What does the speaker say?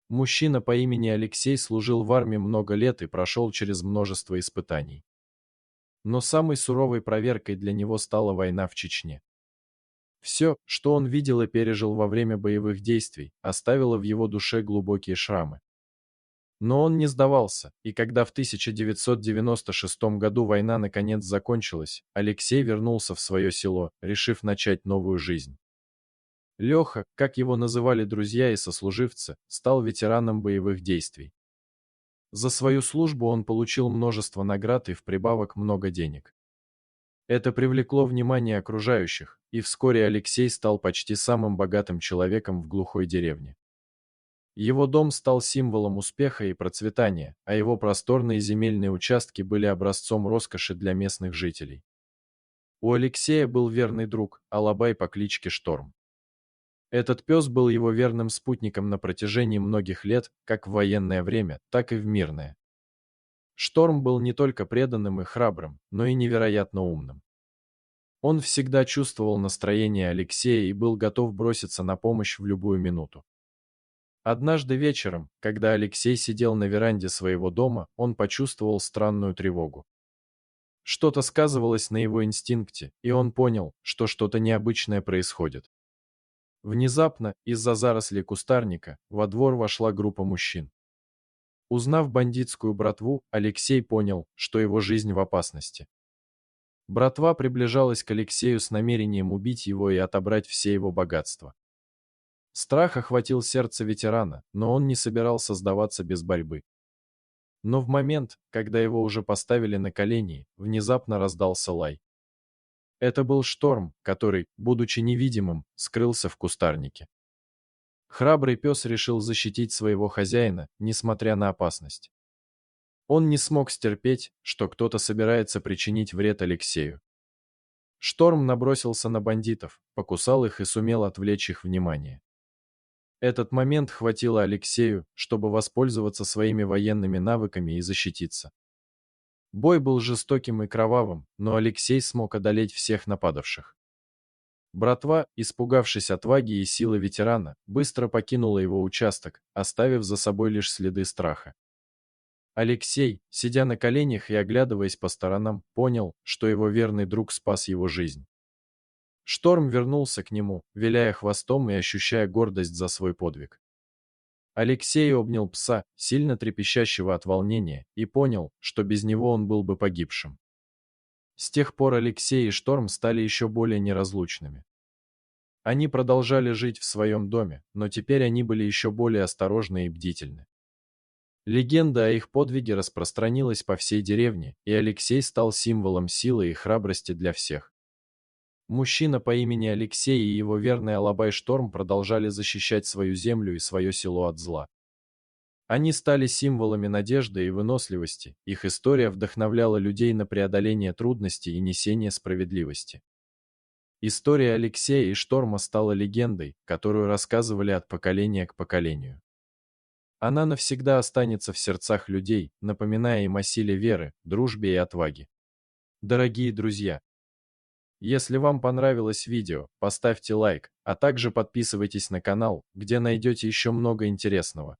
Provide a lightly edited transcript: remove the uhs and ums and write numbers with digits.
Мужчина по имени Алексей служил в армии много лет и прошел через множество испытаний. Но самой суровой проверкой для него стала война в Чечне. Все, что он видел и пережил во время боевых действий, оставило в его душе глубокие шрамы. Но он не сдавался, и когда в 1996 году война наконец закончилась, Алексей вернулся в свое село, решив начать новую жизнь. Леха, как его называли друзья и сослуживцы, стал ветераном боевых действий. За свою службу он получил множество наград и в прибавок много денег. Это привлекло внимание окружающих, и вскоре Алексей стал почти самым богатым человеком в глухой деревне. Его дом стал символом успеха и процветания, а его просторные земельные участки были образцом роскоши для местных жителей. У Алексея был верный друг, алабай по кличке Шторм. Этот пес был его верным спутником на протяжении многих лет, как в военное время, так и в мирное. Шторм был не только преданным и храбрым, но и невероятно умным. Он всегда чувствовал настроение Алексея и был готов броситься на помощь в любую минуту. Однажды вечером, когда Алексей сидел на веранде своего дома, он почувствовал странную тревогу. Что-то сказывалось на его инстинкте, и он понял, что что-то необычное происходит. Внезапно, из-за зарослей кустарника, во двор вошла группа мужчин. Узнав бандитскую братву, Алексей понял, что его жизнь в опасности. Братва приближалась к Алексею с намерением убить его и отобрать все его богатства. Страх охватил сердце ветерана, но он не собирался сдаваться без борьбы. Но в момент, когда его уже поставили на колени, внезапно раздался лай. Это был Шторм, который, будучи невидимым, скрылся в кустарнике. Храбрый пес решил защитить своего хозяина, несмотря на опасность. Он не смог стерпеть, что кто-то собирается причинить вред Алексею. Шторм набросился на бандитов, покусал их и сумел отвлечь их внимание. Этот момент хватило Алексею, чтобы воспользоваться своими военными навыками и защититься. Бой был жестоким и кровавым, но Алексей смог одолеть всех нападавших. Братва, испугавшись отваги и силы ветерана, быстро покинула его участок, оставив за собой лишь следы страха. Алексей, сидя на коленях и оглядываясь по сторонам, понял, что его верный друг спас его жизнь. Шторм вернулся к нему, виляя хвостом и ощущая гордость за свой подвиг. Алексей обнял пса, сильно трепещущего от волнения, и понял, что без него он был бы погибшим. С тех пор Алексей и Шторм стали еще более неразлучными. Они продолжали жить в своем доме, но теперь они были еще более осторожны и бдительны. Легенда о их подвиге распространилась по всей деревне, и Алексей стал символом силы и храбрости для всех. Мужчина по имени Алексей и его верный алабай Шторм продолжали защищать свою землю и свое село от зла. Они стали символами надежды и выносливости, их история вдохновляла людей на преодоление трудностей и несение справедливости. История Алексея и Шторма стала легендой, которую рассказывали от поколения к поколению. Она навсегда останется в сердцах людей, напоминая им о силе веры, дружбе и отваге. Дорогие друзья, если вам понравилось видео, поставьте лайк, а также подписывайтесь на канал, где найдете еще много интересного.